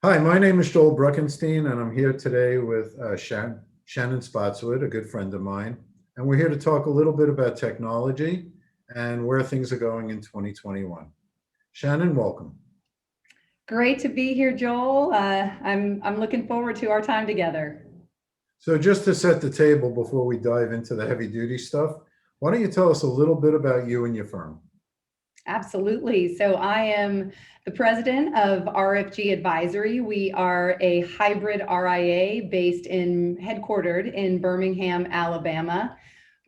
Hi, my name is Joel Bruckenstein, and I'm here today with Shannon Spotswood, a good friend of mine. And we're here to talk a little bit about technology and where things are going in 2021. Shannon, welcome. Great to be here, Joel. I'm looking forward to our time together. So, just to set the table before we dive into the heavy duty stuff, why don't you tell us a little bit about you and your firm? Absolutely. So I am the president of RFG Advisory. We are a hybrid RIA headquartered in Birmingham, Alabama.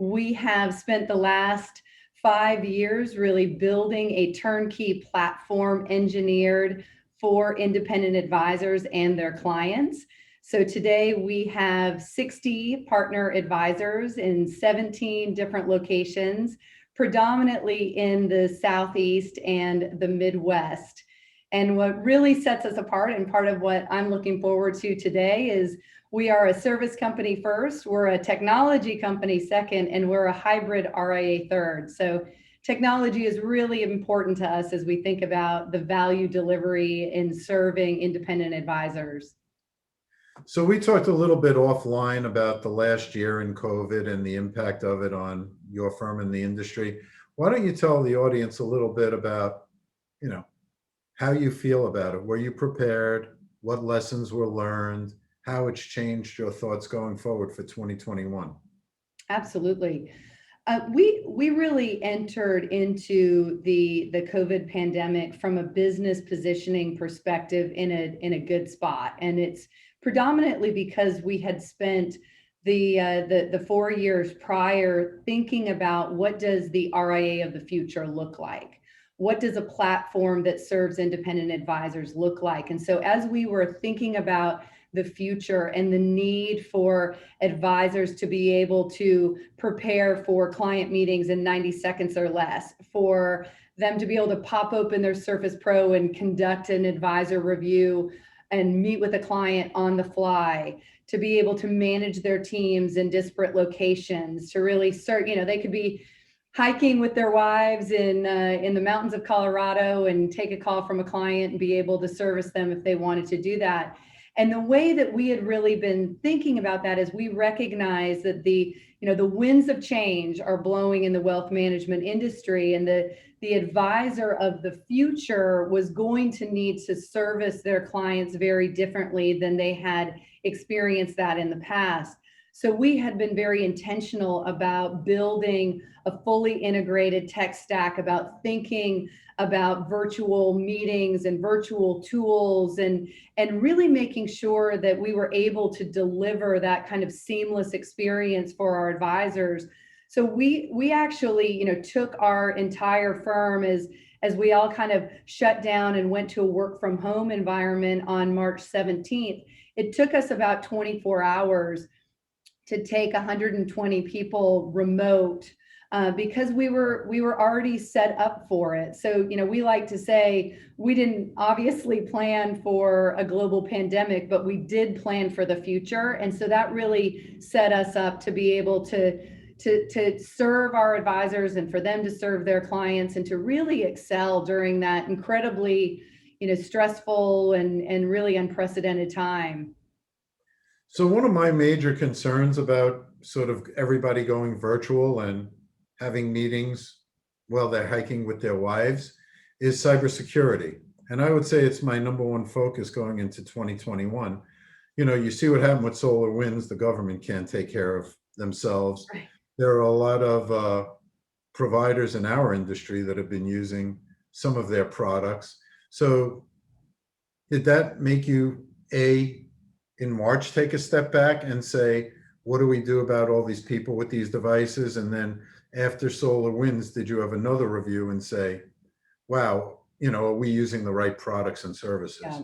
We have spent the last 5 years really building a turnkey platform engineered for independent advisors and their clients. So today we have 60 partner advisors in 17 different locations, predominantly in the Southeast and the Midwest. And what really sets us apart, and part of what I'm looking forward to today, is we are a service company first, we're a technology company second, and we're a hybrid RIA third. So technology is really important to us as we think about the value delivery in serving independent advisors. So, we talked a little bit offline about the last year in COVID and the impact of it on your firm and the industry. Why don't you tell the audience a little bit about, you know, how you feel about it? Were you prepared? What lessons were learned? How it's changed your thoughts going forward for 2021? Absolutely. We really entered into the COVID pandemic from a business positioning perspective in a good spot, and it's predominantly because we had spent the 4 years prior thinking about what does the RIA of the future look like? What does a platform that serves independent advisors look like? And so as we were thinking about the future and the need for advisors to be able to prepare for client meetings in 90 seconds or less, for them to be able to pop open their Surface Pro and conduct an advisor review and meet with a client on the fly, to be able to manage their teams in disparate locations, to really they could be hiking with their wives in the mountains of Colorado and take a call from a client and be able to service them if they wanted to do that. And the way that we had really been thinking about that is we recognize that the winds of change are blowing in the wealth management industry, and the advisor of the future was going to need to service their clients very differently than they had experienced that in the past. So we had been very intentional about building a fully integrated tech stack, about thinking about virtual meetings and virtual tools, and really making sure that we were able to deliver that kind of seamless experience for our advisors. So we actually, took our entire firm as we all kind of shut down and went to a work from home environment on March 17th. It took us about 24 hours to take 120 people remote, because we were already set up for it. So, we like to say we didn't obviously plan for a global pandemic, but we did plan for the future. And so that really set us up to be able to serve our advisors and for them to serve their clients and to really excel during that incredibly, stressful and really unprecedented time. So, one of my major concerns about sort of everybody going virtual and having meetings while they're hiking with their wives is cybersecurity. And I would say it's my number one focus going into 2021. You see what happened with solar winds, the government can't take care of themselves. Right. There are a lot of providers in our industry that have been using some of their products. So, did that make you, in March, take a step back and say, what do we do about all these people with these devices? And then after solar winds, did you have another review and say, wow, are we using the right products and Yeah. services?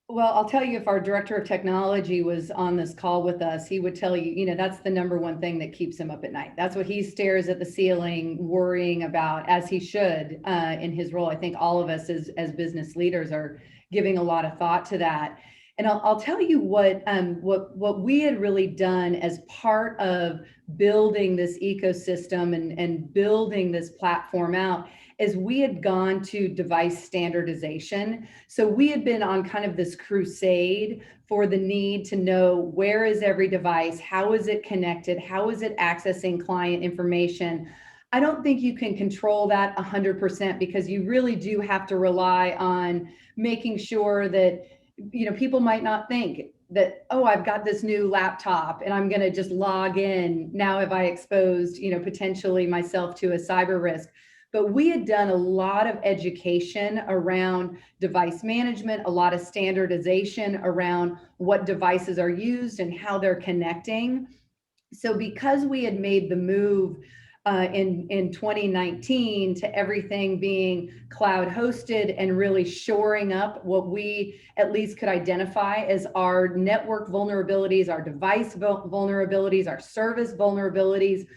Well, I'll tell you, if our director of technology was on this call with us, he would tell you, that's the number one thing that keeps him up at night. That's what he stares at the ceiling, worrying about, as he should, in his role. I think all of us as business leaders are giving a lot of thought to that. And I'll tell you what we had really done as part of building this ecosystem and building this platform out. is we had gone to device standardization. So we had been on kind of this crusade for the need to know, where is every device? How is it connected? How is it accessing client information? I don't think you can control that 100%, because you really do have to rely on making sure that, people might not think that, oh, I've got this new laptop and I'm going to just log in. Now have I exposed, potentially myself to a cyber risk? But we had done a lot of education around device management, a lot of standardization around what devices are used and how they're connecting. So because we had made the move in 2019 to everything being cloud hosted and really shoring up what we at least could identify as our network vulnerabilities, our device vulnerabilities, our service vulnerabilities,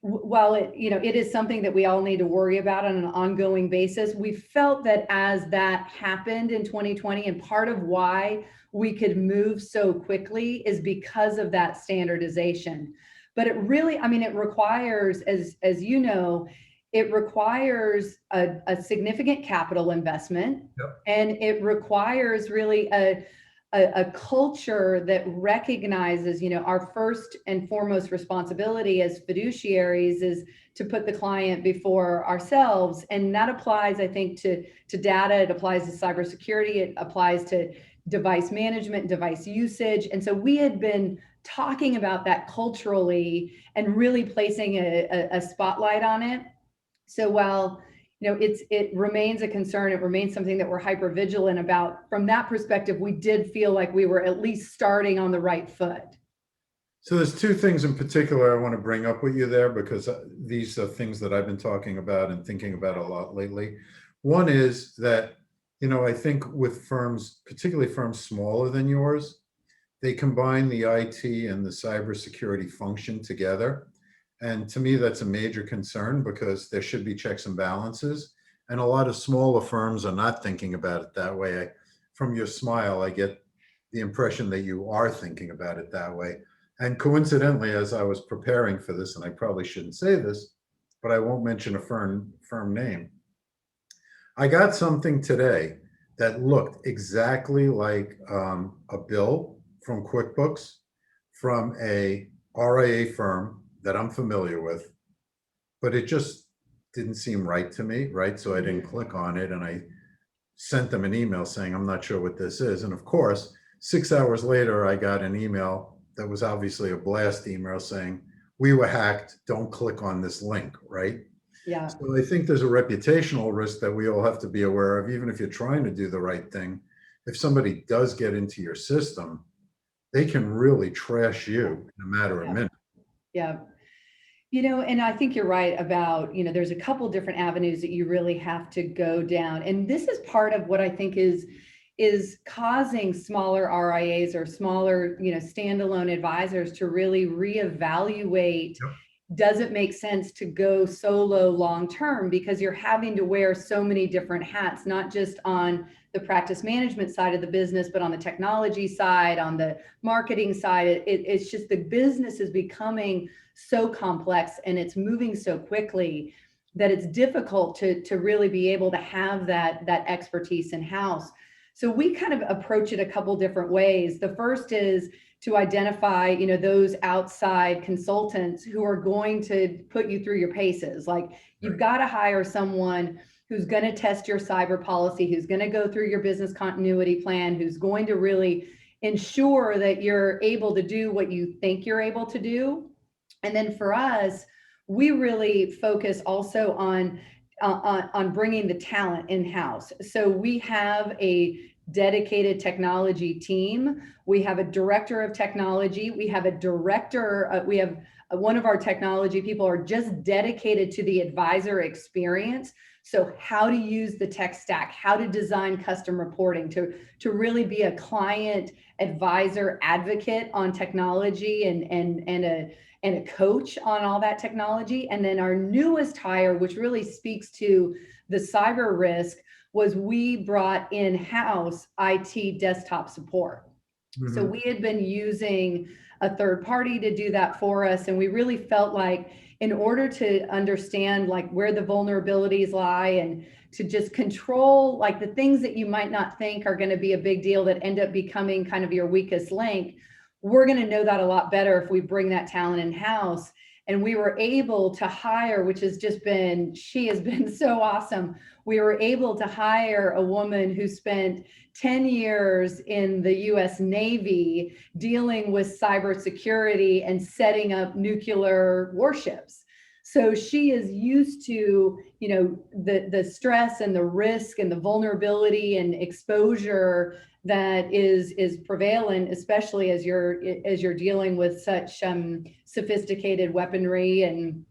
while it is something that we all need to worry about on an ongoing basis, we felt that as that happened in 2020, and part of why we could move so quickly is because of that standardization. But it really, it requires, as you know, it requires a significant capital investment. Yep. And it requires really a culture that recognizes, our first and foremost responsibility as fiduciaries is to put the client before ourselves. And that applies, I think, to data, it applies to cybersecurity, it applies to device management, device usage. And so we had been talking about that culturally and really placing a spotlight on it. So while it remains a concern, it remains something that we're hyper vigilant about, from that perspective, we did feel like we were at least starting on the right foot. So there's two things in particular I want to bring up with you there, because these are things that I've been talking about and thinking about a lot lately. One is that, I think with firms, particularly firms smaller than yours, they combine the IT and the cybersecurity function together. And to me, that's a major concern, because there should be checks and balances. And a lot of smaller firms are not thinking about it that way. From your smile, I get the impression that you are thinking about it that way. And coincidentally, as I was preparing for this, and I probably shouldn't say this, but I won't mention a firm name, I got something today that looked exactly like a bill from QuickBooks from a RIA firm that I'm familiar with, but it just didn't seem right to me, right? So I didn't click on it, and I sent them an email saying, I'm not sure what this is. And of course, 6 hours later, I got an email that was obviously a blast email saying, we were hacked, don't click on this link, right? Yeah. So I think there's a reputational risk that we all have to be aware of, even if you're trying to do the right thing. If somebody does get into your system, they can really trash you in a matter of minutes. Yeah. And I think you're right about, there's a couple different avenues that you really have to go down. And this is part of what I think is causing smaller RIAs or smaller, standalone advisors to really reevaluate. Yep. Does it make sense to go solo long term? Because you're having to wear so many different hats, not just on the practice management side of the business, but on the technology side, on the marketing side. It's just, the business is becoming so complex and it's moving so quickly that it's difficult to really be able to have that expertise in house. So we kind of approach it a couple different ways. The first is to identify, those outside consultants who are going to put you through your paces. Like, you've got to hire someone who's going to test your cyber policy, who's going to go through your business continuity plan, who's going to really ensure that you're able to do what you think you're able to do. And then for us, we really focus also on bringing the talent in-house. So we have a dedicated technology team. We have a director of technology. We have a director. We have one of our technology people are just dedicated to the advisor experience. So how to use the tech stack, how to design custom reporting, to really be a client advisor advocate on technology and a coach on all that technology. And then our newest hire, which really speaks to the cyber risk, was we brought in-house IT desktop support. Mm-hmm. So we had been using a third party to do that for us. And we really felt like, in order to understand like where the vulnerabilities lie and to just control like the things that you might not think are going to be a big deal that end up becoming kind of your weakest link, we're going to know that a lot better if we bring that talent in house. And we were able to hire, which has just been, she has been so awesome. We were able to hire a woman who spent 10 years in the US Navy dealing with cybersecurity and setting up nuclear warships. So she is used to, you know, the stress and the risk and the vulnerability and exposure that is prevalent, especially as you're dealing with such sophisticated weaponry and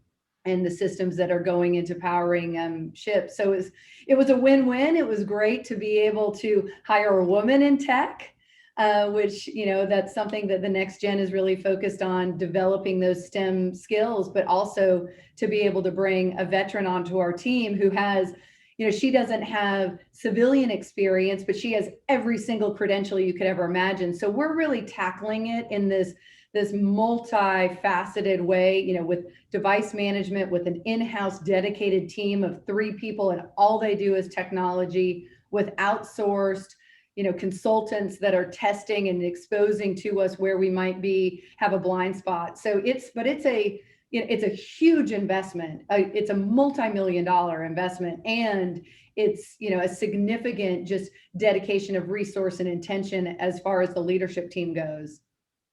the systems that are going into powering ships. So it was a win-win. It was great to be able to hire a woman in tech, which, you know, that's something that the next gen is really focused on, developing those STEM skills, but also to be able to bring a veteran onto our team who has, you know, she doesn't have civilian experience, but she has every single credential you could ever imagine. So we're really tackling it in this multifaceted way, you know, with device management, with an in-house dedicated team of 3 people, and all they do is technology, with outsourced, you know, consultants that are testing and exposing to us where we might have a blind spot. So it's a, you know, it's a huge investment. It's a multi-million-dollar investment, and it's, you know, a significant just dedication of resource and intention as far as the leadership team goes.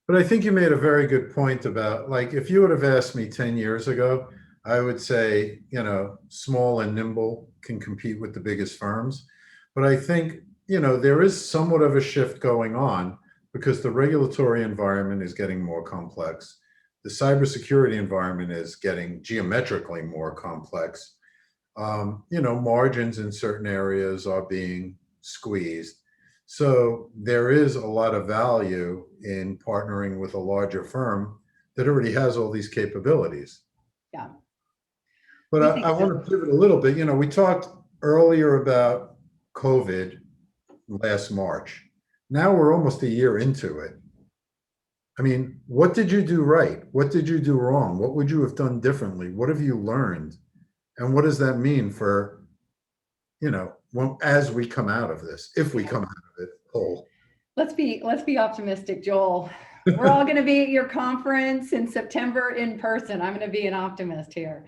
But I think you made a very good point about, like, if you would have asked me 10 years ago, I would say, you know, small and nimble can compete with the biggest firms. But I think, you know, there is somewhat of a shift going on because the regulatory environment is getting more complex. The cybersecurity environment is getting geometrically more complex. You know, margins in certain areas are being squeezed. So there is a lot of value in partnering with a larger firm that already has all these capabilities. Yeah, But we I think want so. to pivot a little bit. You know, we talked earlier about COVID last March. Now we're almost a year into it. I mean, what did you do right? What did you do wrong? What would you have done differently? What have you learned? And what does that mean for, you know, as we come out of this, if we come out of it whole? Let's be optimistic, Joel. We're all going to be at your conference in September in person. I'm going to be an optimist here.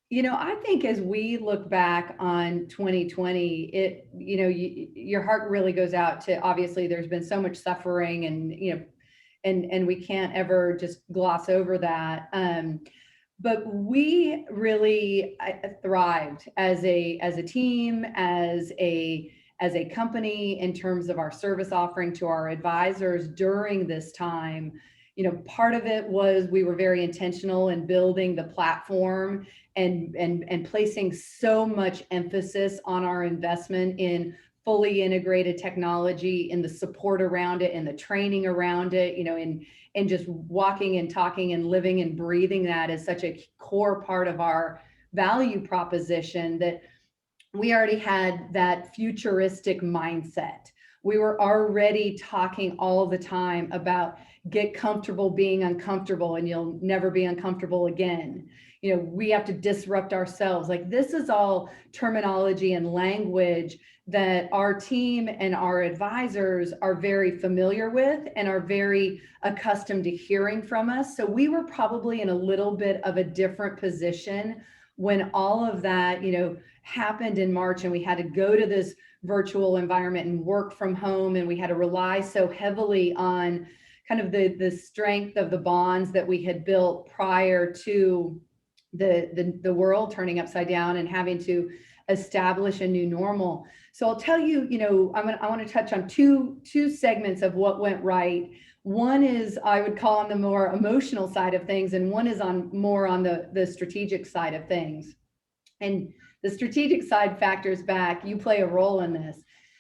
You know, I think as we look back on 2020, it, you know, your heart really goes out to, obviously there's been so much suffering, and, you know, and we can't ever just gloss over that. But we really thrived as a team, as a company, in terms of our service offering to our advisors during this time. You know, part of it was we were very intentional in building the platform and placing so much emphasis on our investment in fully integrated technology, in the support around it, and the training around it, you know, and just walking and talking and living and breathing that is such a core part of our value proposition, that we already had that futuristic mindset. We were already talking all the time about get comfortable being uncomfortable, and you'll never be uncomfortable again. You know, we have to disrupt ourselves. Like, this is all terminology and language that our team and our advisors are very familiar with and are very accustomed to hearing from us. So we were probably in a little bit of a different position when all of that, you know, happened in March, and we had to go to this virtual environment and work from home, and we had to rely so heavily on kind of the strength of the bonds that we had built prior to the world turning upside down and having to establish a new normal. So I'll tell you, you know, I want to touch on two segments of what went right. One is, I would call, on the more emotional side of things, and one is more on the strategic side of things. And the strategic side factors back, you play a role in this.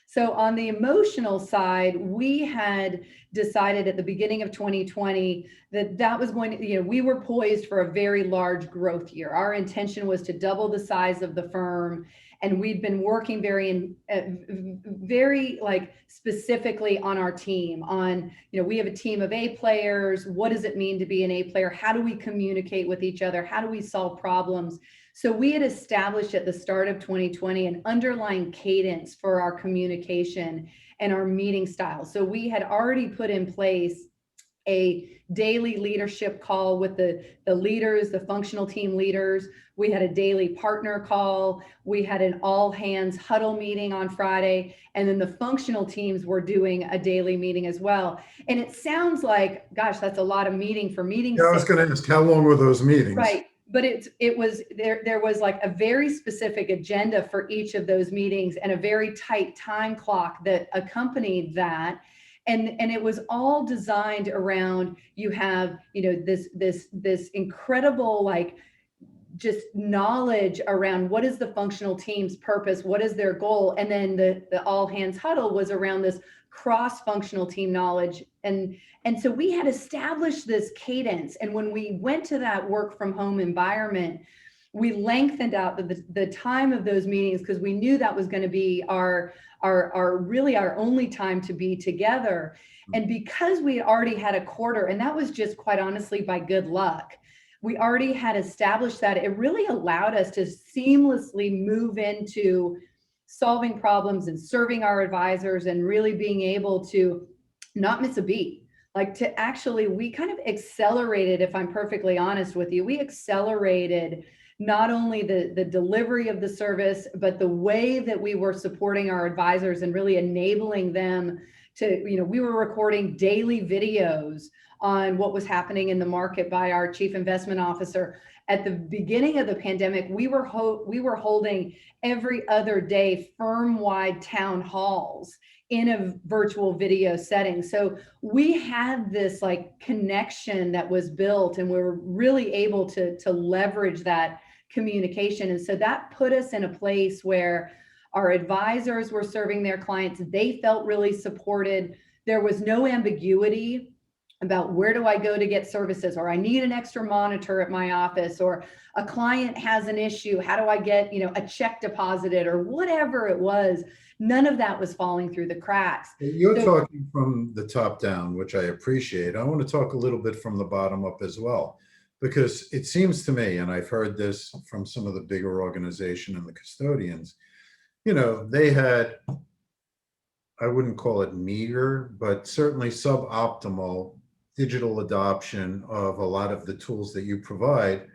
So on the emotional side, we had decided at the beginning of 2020 that was going to, you know, we were poised for a very large growth year. Our intention was to double the size of the firm And we've been working very like specifically on our team on, we have a team of A players. What does it mean to be an A player? How do we communicate with each other? How do we solve problems? So we had established at the start of 2020 an underlying cadence for our communication and our meeting style. So we had already put in place a daily leadership call with the leaders, the functional team leaders. We had a daily partner call. We had an all hands huddle meeting on Friday. And then the functional teams were doing a daily meeting as well. And it sounds like, gosh, that's a lot of meeting for meetings. Yeah, I was going to ask, how long were those meetings? Right. But it was there was like a very specific agenda for each of those meetings and a very tight time clock that accompanied that. And it was all designed around, you have, this incredible, like, just knowledge around what is the functional team's purpose, what is their goal. And then the all hands huddle was around this cross-functional team knowledge. And so we had established this cadence. And when we went to that work from home environment, we lengthened out the time of those meetings because we knew that was going to be our really our only time to be together. And because we already had a quarter, and that was just quite honestly by good luck, we already had established that, it really allowed us to seamlessly move into solving problems and serving our advisors and really being able to not miss a beat. Like, to actually, we kind of accelerated, if I'm perfectly honest with you, we accelerated not only the delivery of the service, but the way that we were supporting our advisors and really enabling them to, we were recording daily videos on what was happening in the market by our chief investment officer. At the beginning of the pandemic, we were holding every other day firm-wide town halls in a virtual video setting. So we had this like connection that was built, and we were really able to leverage that communication. And so that put us in a place where our advisors were serving their clients. They felt really supported. There was no ambiguity about where do I go to get services, or I need an extra monitor at my office, or a client has an issue. How do I get, a check deposited, or whatever it was? None of that was falling through the cracks. You're talking from the top down, which I appreciate. I want to talk a little bit from the bottom up as well, because it seems to me, and I've heard this from some of the bigger organizations and the custodians, they had, I wouldn't call it meager, but certainly suboptimal digital adoption of a lot of the tools that you provide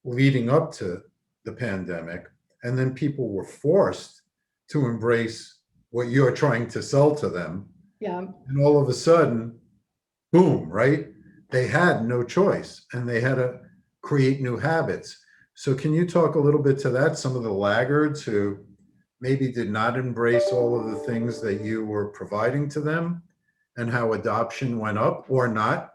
leading up to the pandemic. And then people were forced to embrace what you're trying to sell to them. Yeah. And all of a sudden, boom, right? They had no choice and they had to create new habits. So can you talk a little bit to that? Some of the laggards who maybe did not embrace all of the things that you were providing to them, and how adoption went up or not?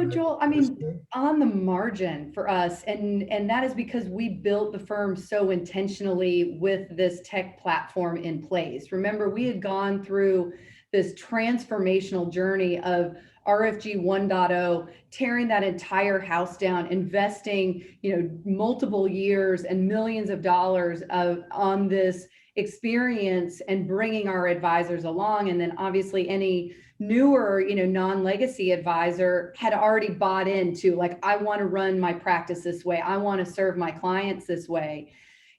Joel, I mean, on the margin for us, and that is because we built the firm so intentionally with this tech platform in place. Remember, we had gone through this transformational journey of RFG 1.0, tearing that entire house down, investing, multiple years and millions of dollars on this experience and bringing our advisors along. And then obviously any newer, non-legacy advisor had already bought into, like, I want to run my practice this way. I want to serve my clients this way.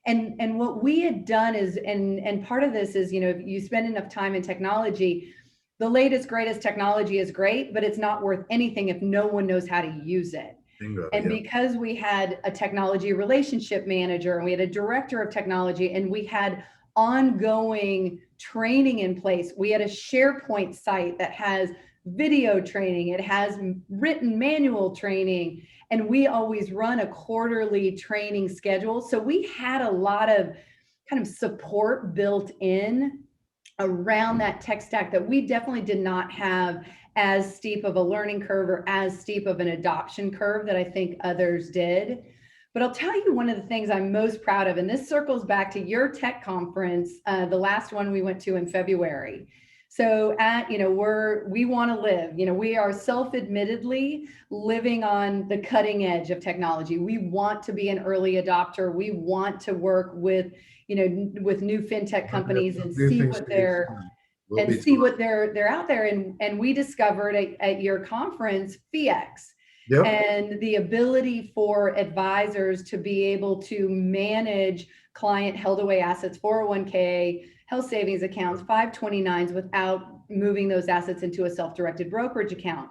And what we had done is, and part of this is, if you spend enough time in technology, the latest, greatest technology is great, but it's not worth anything if no one knows how to use it. Bingo, and yeah. Because we had a technology relationship manager and we had a director of technology and we had ongoing training in place, we had a SharePoint site that has video training, it has written manual training, and we always run a quarterly training schedule. So we had a lot of kind of support built in around that tech stack that we definitely did not have as steep of a learning curve or as steep of an adoption curve that I think others did. But I'll tell you one of the things I'm most proud of, and this circles back to your tech conference, the last one we went to in February. So we want to live, we are self-admittedly living on the cutting edge of technology. We want to be an early adopter. We want to work with, with new fintech companies and New see things what to be We'll be talking. they're out there. And we discovered at your conference, FIEX, Yep. and the ability for advisors to be able to manage client held away assets, 401k, health savings accounts, 529s without moving those assets into a self-directed brokerage account.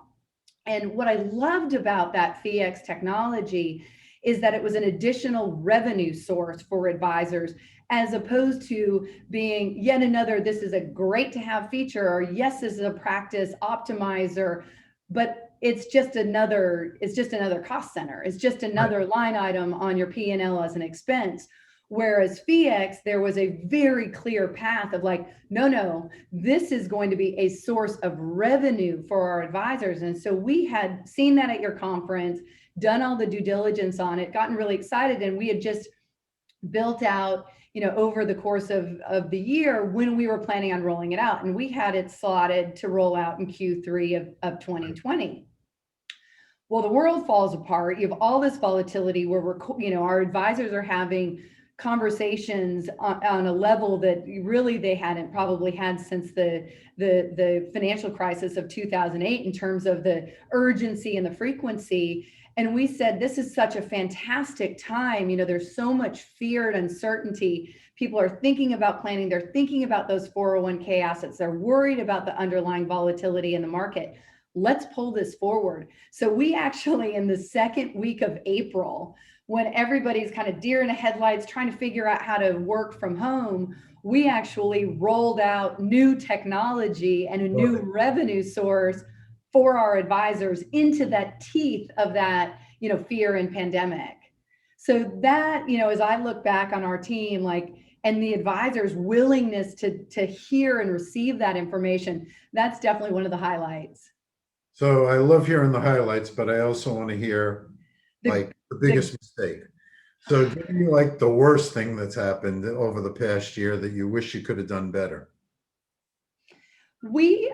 And what I loved about that FIEX technology is that it was an additional revenue source for advisors, as opposed to being yet another, this is a great to have feature, or yes, this is a practice optimizer, but it's just another cost center. It's just another line item on your P&L as an expense. Whereas FIEX, there was a very clear path of like, no, this is going to be a source of revenue for our advisors. And so we had seen that at your conference, done all the due diligence on it, gotten really excited, and we had just built out, over the course of the year when we were planning on rolling it out. And we had it slotted to roll out in Q3 of 2020. Well, the world falls apart. You have all this volatility where our advisors are having conversations on a level that really they hadn't probably had since the financial crisis of 2008 in terms of the urgency and the frequency. And we said, this is such a fantastic time. There's so much fear and uncertainty. People are thinking about planning. They're thinking about those 401k assets. They're worried about the underlying volatility in the market. Let's pull this forward. So we actually, in the second week of April, when everybody's kind of deer in the headlights trying to figure out how to work from home, we actually rolled out new technology and a new revenue source for our advisors into that teeth of that, fear and pandemic. So that, as I look back on our team, and the advisors' willingness to hear and receive that information, that's definitely one of the highlights. So I love hearing the highlights, but I also want to hear the biggest mistake. So give me the worst thing that's happened over the past year that you wish you could have done better. We,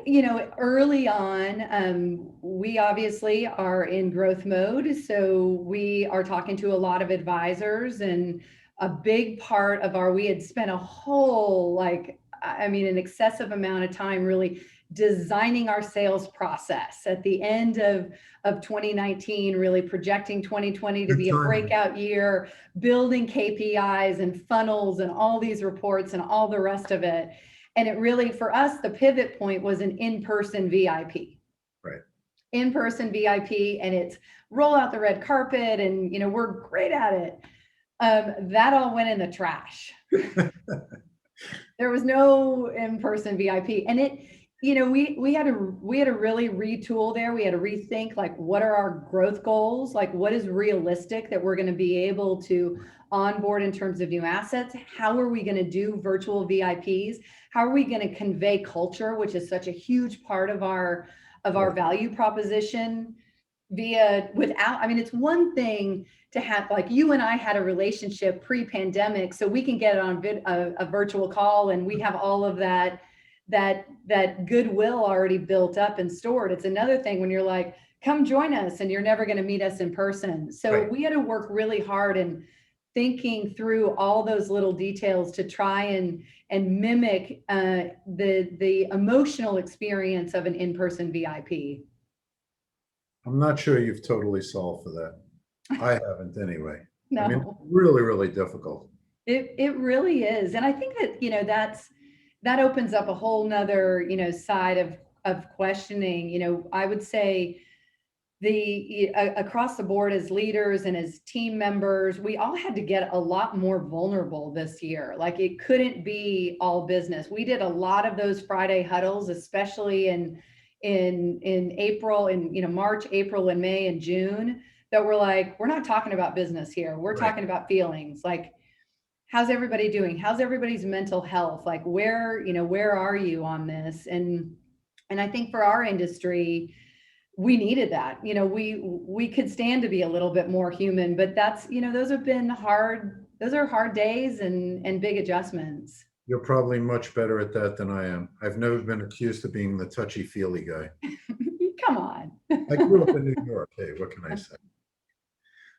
early on, we obviously are in growth mode. So we are talking to a lot of advisors, and a big part of we had spent a whole, an excessive amount of time really designing our sales process at the end of 2019, really projecting 2020 to be a breakout year, building KPIs and funnels and all these reports and all the rest of it. And it really, for us, the pivot point was an in-person VIP. Right. In-person VIP, and it's roll out the red carpet, and we're great at it. That all went in the trash. There was no in-person VIP, and it, we had to really retool there. We had to rethink what are our growth goals, what is realistic that we're going to be able to onboard in terms of new assets. How are we going to do virtual VIPs? How are we going to convey culture, which is such a huge part of our value proposition it's one thing to have, you and I had a relationship pre-pandemic, so we can get on a virtual call and we have all of that goodwill already built up and stored. It's another thing when you're come join us and you're never going to meet us in person. So we had to work really hard in thinking through all those little details to try and mimic the emotional experience of an in-person VIP. I'm not sure you've totally solved for that. I haven't anyway. No. Really, really difficult. It really is. And I think that, that opens up a whole nother, side of questioning. I would say across the board as leaders and as team members, we all had to get a lot more vulnerable this year. It couldn't be all business. We did a lot of those Friday huddles, especially in April, in March, April, and May and June, that we're not talking about business here. We're talking about feelings. How's everybody doing? How's everybody's mental health? Where are you on this? And I think for our industry, we needed that. We could stand to be a little bit more human, but that's, those are hard days and big adjustments. You're probably much better at that than I am. I've never been accused of being the touchy-feely guy. Come on. I grew up in New York. Hey, what can I say?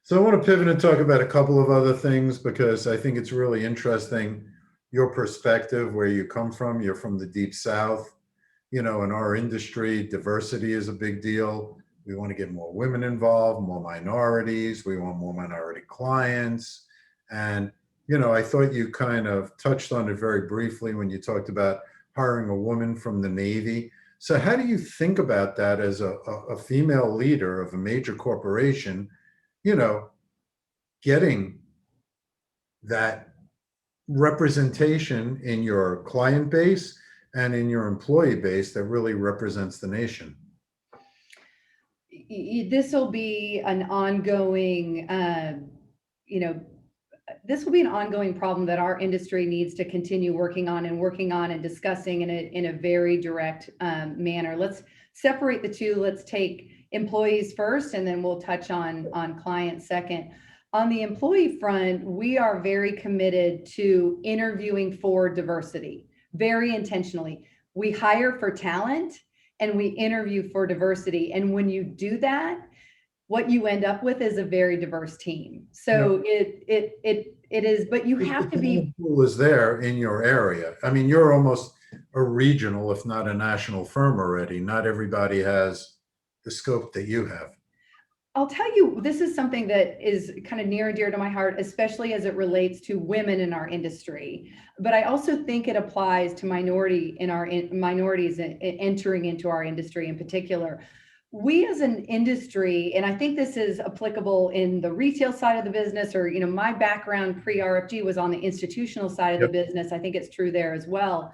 So I want to pivot and talk about a couple of other things because I think it's really interesting your perspective, where you come from. You're from the Deep South. In our industry, diversity is a big deal. We want to get more women involved, more minorities. We want more minority clients. And, I thought you kind of touched on it very briefly when you talked about hiring a woman from the Navy. So how do you think about that as a female leader of a major corporation, you know, getting that representation in your client base and in your employee base that really represents the nation? This will be an ongoing, you know, this will be an ongoing problem that our industry needs to continue working on and discussing in a very direct manner. Let's separate the two. Let's take employees first, and then we'll touch on clients second. On the employee front, we are very committed to interviewing for diversity, very intentionally. We hire for talent and we interview for diversity. And when you do that, what you end up with is a very diverse team. So it is, but you have to be. The pool is there in your area. I mean, you're almost a regional, if not a national firm already. Not everybody has the scope that you have. I'll tell you, this is something that is kind of near and dear to my heart, especially as it relates to women in our industry. But I also think it applies to minorities entering into our industry in particular. We as an industry, and I think this is applicable in the retail side of the business, or, my background pre-RFG was on the institutional side of the business. I think it's true there as well.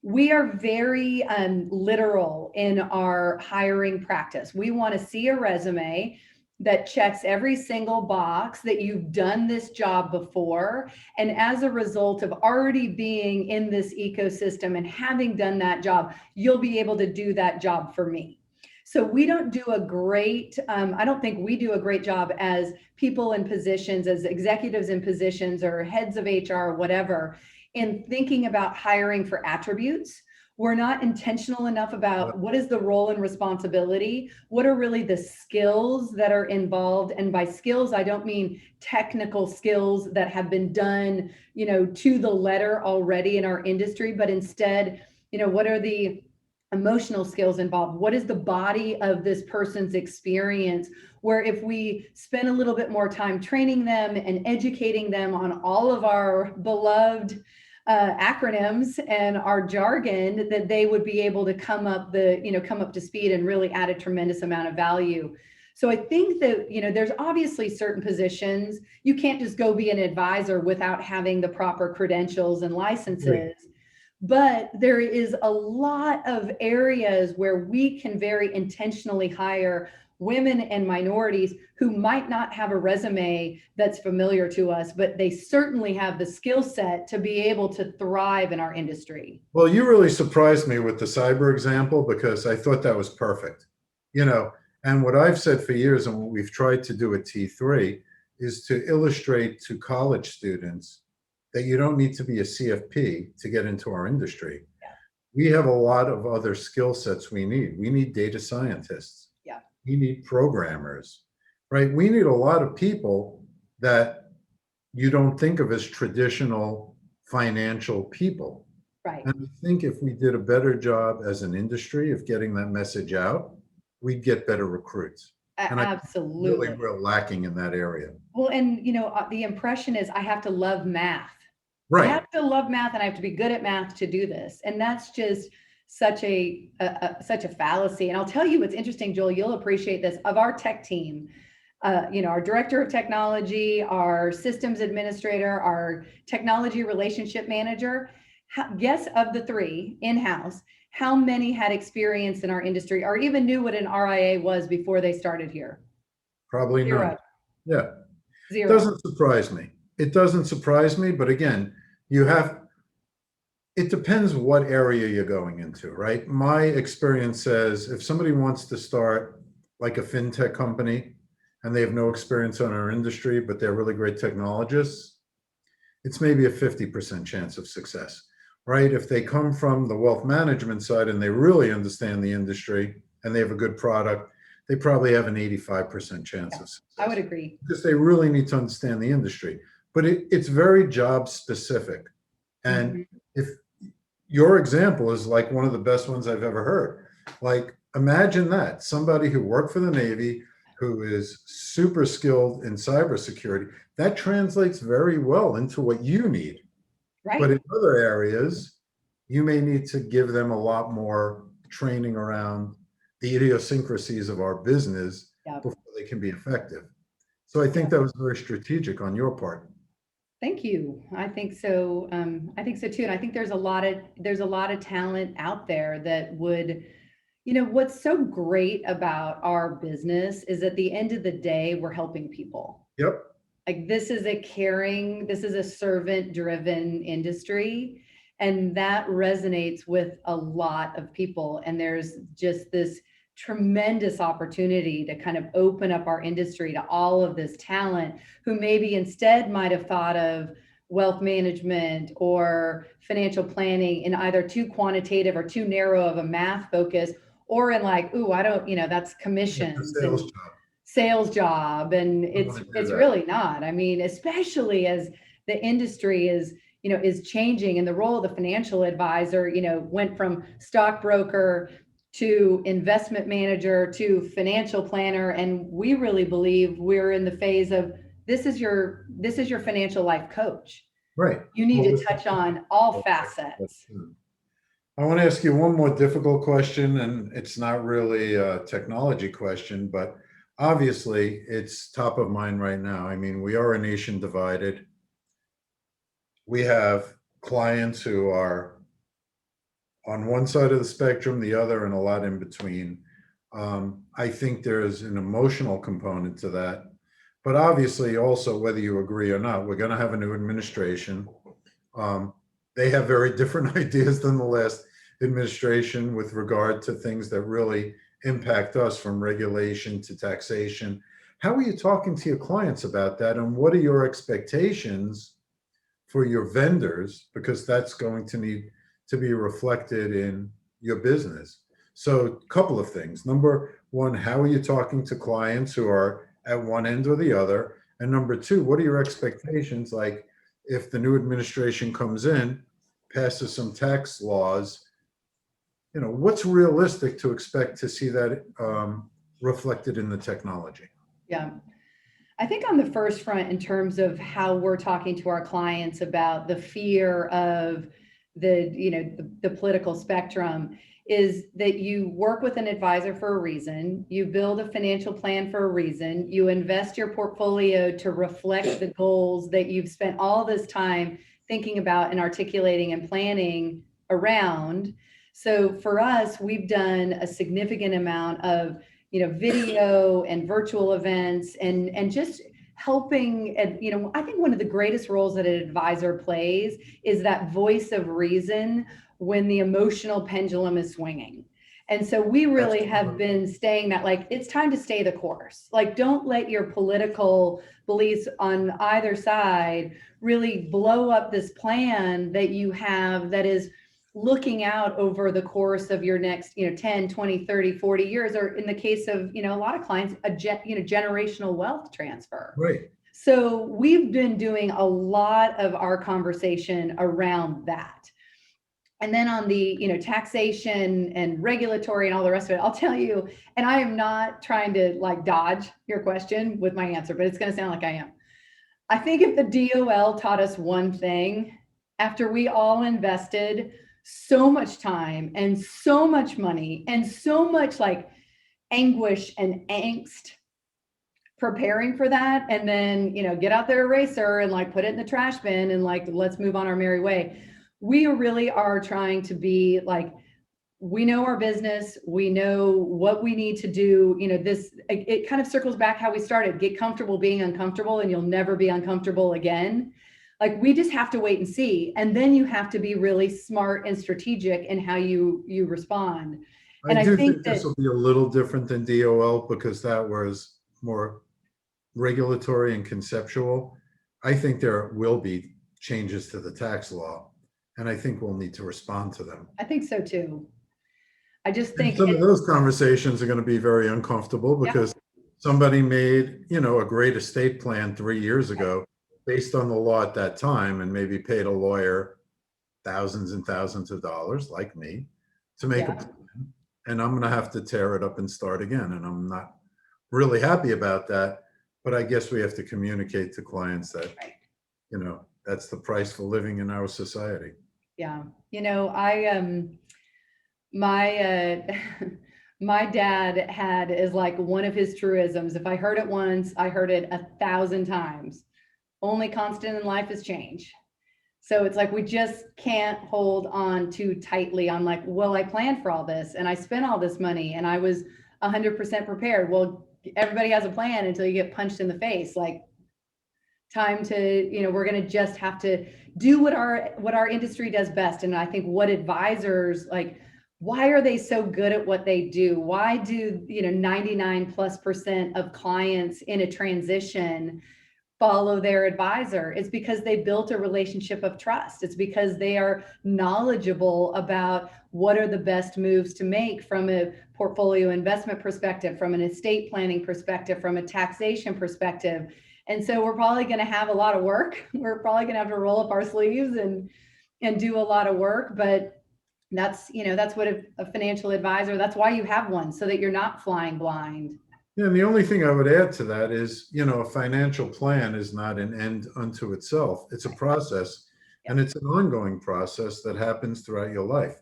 We are very literal in our hiring practice. We want to see a resume that checks every single box, that you've done this job before. And as a result of already being in this ecosystem and having done that job, you'll be able to do that job for me. So we don't do a great, I don't think we do a great job as people in positions, as executives in positions or heads of HR or whatever, in thinking about hiring for attributes. We're not intentional enough about what is the role and responsibility, what are really the skills that are involved. And by skills, I don't mean technical skills that have been done, to the letter already in our industry, but instead, what are the emotional skills involved? What is the body of this person's experience? Where if we spend a little bit more time training them and educating them on all of our beloved acronyms and our jargon, that they would be able to come up to speed and really add a tremendous amount of value. So I think that, there's obviously certain positions, you can't just go be an advisor without having the proper credentials and licenses. Right. But there is a lot of areas where we can very intentionally hire women and minorities who might not have a resume that's familiar to us, but they certainly have the skill set to be able to thrive in our industry. Well, you really surprised me with the cyber example, because I thought that was perfect. And what I've said for years, and what we've tried to do at T3, is to illustrate to college students that you don't need to be a CFP to get into our industry. Yeah. We have a lot of other skill sets we need. We need data scientists. Yeah. We need programmers, right? We need a lot of people that you don't think of as traditional financial people. Right. And I think if we did a better job as an industry of getting that message out, we'd get better recruits. And absolutely. Really, we're lacking in that area. Well, and the impression is I have to love math. Right. I have to love math and I have to be good at math to do this. And that's just such a fallacy. And I'll tell you what's interesting, Joel, you'll appreciate this. Of our tech team, our director of technology, our systems administrator, our technology relationship manager, guess of the three in-house, how many had experience in our industry or even knew what an RIA was before they started here? Probably none. Yeah. Zero. It doesn't surprise me. It doesn't surprise me, but again, it depends what area you're going into, right? My experience says if somebody wants to start like a fintech company and they have no experience on our industry, but they're really great technologists, it's maybe a 50% chance of success. right? If they come from the wealth management side and they really understand the industry and they have a good product, they probably have an 85% chance Yeah, of I would success agree. because they really need to understand the industry. But it's very job specific. And Mhm. if your example is like one of the best ones I've ever heard, like imagine that somebody who worked for the Navy, who is super skilled in cybersecurity, that translates very well into what you need. But Right. in other areas, you may need to give them a lot more training around the idiosyncrasies of our business Yeah. before they can be effective. So I Yeah. think that was very strategic on your part. Thank you. I think so. I think so too. And I think there's a lot of talent out there that would, what's so great about our business is at the end of the day, we're helping people. Yep. Like this is a servant driven industry. And that resonates with a lot of people. And there's just this tremendous opportunity to kind of open up our industry to all of this talent who maybe instead might have thought of wealth management or financial planning in either too quantitative or too narrow of a math focus, or in like, ooh, I don't, that's It's a commissions sales and job. sales job. And I don't want to do it's that. really not. I mean, especially as the industry is changing, and the role of the financial advisor, went from stockbroker to investment manager to financial planner. And we really believe we're in the phase of this is your financial life coach. Right. You need Well, to this touch on all facets. I want to ask you one more difficult question, and it's not really a technology question, but obviously it's top of mind right now. I mean, we are a nation divided. We have clients who are on one side of the spectrum, the other, and a lot in between. I think there's an emotional component to that. But obviously, also, whether you agree or not, we're going to have a new administration. Um, they have very different ideas than the last administration with regard to things that really impact us, from regulation to taxation. How are you talking to your clients about that? And what are your expectations for your vendors? Because that's going to need to be reflected in your business. So, a couple of things. Number one, how are you talking to clients who are at one end or the other? And number two, what are your expectations? Like, if the new administration comes in, passes some tax laws, what's realistic to expect to see that reflected in the technology? Yeah. I think on the first front, in terms of how we're talking to our clients about the fear of the political spectrum, is that you work with an advisor for a reason, you build a financial plan for a reason, you invest your portfolio to reflect the goals that you've spent all this time thinking about and articulating and planning around. So for us, we've done a significant amount of video and virtual events, and just helping. And I think one of the greatest roles that an advisor plays is that voice of reason when the emotional pendulum is swinging. And so we really have Absolutely. been staying that, like, it's time to stay the course. Like, don't let your political beliefs on either side really blow up this plan that you have, that is looking out over the course of your next 10, 20, 30, 40 years, or in the case of a lot of clients, generational wealth transfer. Right. So we've been doing a lot of our conversation around that. And then on the taxation and regulatory and all the rest of it, I'll tell you, and I am not trying to like dodge your question with my answer, but it's going to sound like I am. I think if the DOL taught us one thing, after we all invested so much time and so much money and so much like anguish and angst preparing for that, and then get out their eraser and like put it in the trash bin and like let's move on our merry way. We really are trying to be like, we know our business, we know what we need to do. It kind of circles back how we started: get comfortable being uncomfortable, and you'll never be uncomfortable again. Like, we just have to wait and see, and then you have to be really smart and strategic in how you respond. I And I do think think this that, will be a little different than DOL because that was more regulatory and conceptual. I think there will be changes to the tax law. And I think we'll need to respond to them. I think so too. I just And think some of those conversations are going to be very uncomfortable yeah, because somebody made, a great estate plan 3 years right. ago based on the law at that time and maybe paid a lawyer thousands and thousands of dollars, like me, to make a Yeah, plan. And I'm going to have to tear it up and start again. And I'm not really happy about that. But I guess we have to communicate to clients that, right. that's the price for living in our society. Yeah. My my dad had is like one of his truisms. If I heard it once, I heard it 1,000 times. Only constant in life is change. So it's like we just can't hold on too tightly on like, well, I planned for all this and I spent all this money and I was 100% prepared. Well, everybody has a plan until you get punched in the face. Like time to, we're going to just have to do what our industry does best. And I think what advisors like, why are they so good at what they do? Why do 99+% of clients in a transition follow their advisor? It's because they built a relationship of trust. It's because they are knowledgeable about what are the best moves to make from a portfolio investment perspective, from an estate planning perspective, from a taxation perspective. And so we're probably going to have a lot of work. We're probably going to have to roll up our sleeves and do a lot of work, but that's what a financial advisor, that's why you have one, so that you're not flying blind. Yeah, and the only thing I would add to that is, a financial plan is not an end unto itself. It's a process, and Yep. it's an ongoing process that happens throughout your life.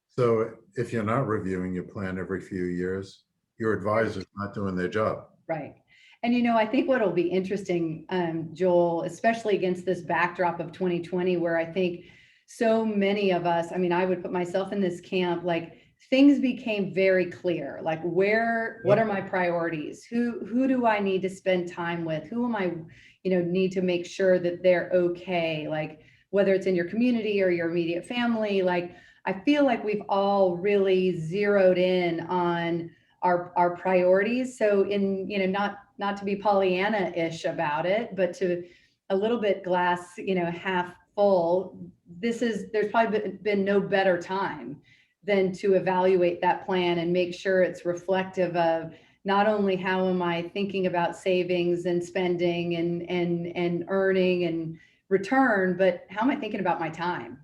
So if you're not reviewing your plan every few years, your advisor's not doing their job. Right. And I think what'll be interesting, Joel, especially against this backdrop of 2020, where I think so many of us, I mean, I would put myself in this camp, like things became very clear, like what are my priorities? Who do I need to spend time with? Who am I, need to make sure that they're okay? Like whether it's in your community or your immediate family, like I feel like we've all really zeroed in on our priorities. So not to be Pollyanna-ish about it, but to a little bit glass, half full. There's probably been no better time than to evaluate that plan and make sure it's reflective of not only how am I thinking about savings and spending and earning and return, but how am I thinking about my time?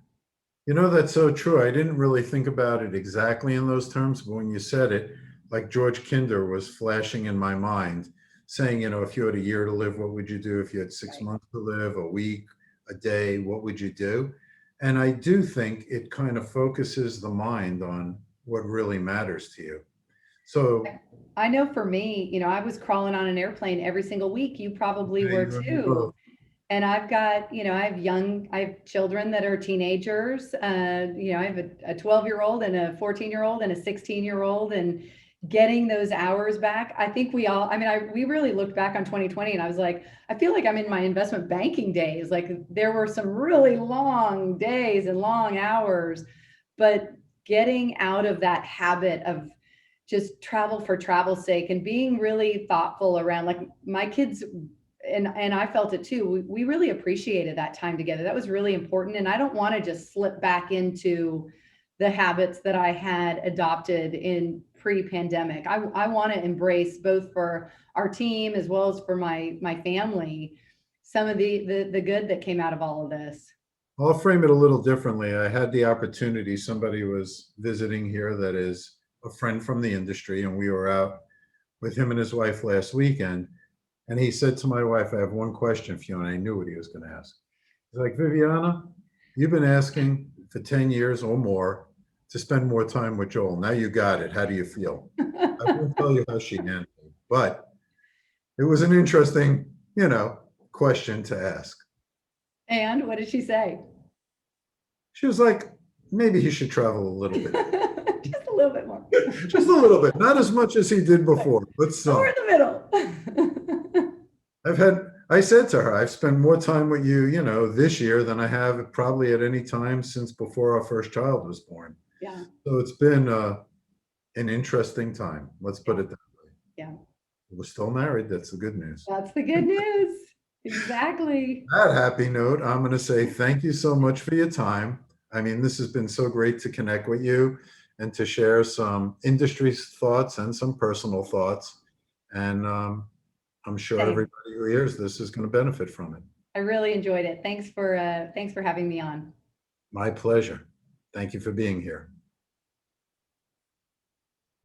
That's so true. I didn't really think about it exactly in those terms, but when you said it, like George Kinder was flashing in my mind, saying, if you had a year to live, what would you do? If you had 6 months to live, a week, a day, what would you do? And I do think it kind of focuses the mind on what really matters to you. So I know for me, I was crawling on an airplane every single week. You probably yeah, were you and me both. too. And I've got, I have children that are teenagers. I have a 12-year-old and a 14-year-old and a 16-year-old, and getting those hours back. I think we really looked back on 2020 and I was like, I feel like I'm in my investment banking days. Like there were some really long days and long hours, but getting out of that habit of just travel for travel's sake and being really thoughtful around like my kids and I felt it too. We really appreciated that time together. That was really important. And I don't want to just slip back into the habits that I had adopted in pre-pandemic. I want to embrace both for our team as well as for my family, some of the good that came out of all of this. I'll frame it a little differently. I had the opportunity, somebody was visiting here that is a friend from the industry, and we were out with him and his wife last weekend. And he said to my wife, I have one question for you. And I knew what he was going to ask. He's like, Viviana, you've been asking for 10 years or more to spend more time with Joel. Now you got it. How do you feel? I won't tell you how she answered, but it was an interesting, question to ask. And what did she say? She was like, maybe he should travel a little bit. Just a little bit more. Just a little bit, not as much as he did before, but Somewhere some. in the middle. I said to her, I've spent more time with you, this year than I have probably at any time since before our first child was born. Yeah. So it's been an interesting time. Let's put it that way. Yeah. We're still married. That's the good news. That's the good news. Exactly. That happy note, I'm going to say thank you so much for your time. I mean, this has been so great to connect with you and to share some industry thoughts and some personal thoughts. And I'm sure Same. everybody who hears this is going to benefit from it. I really enjoyed it. Thanks for having me on. My pleasure. Thank you for being here.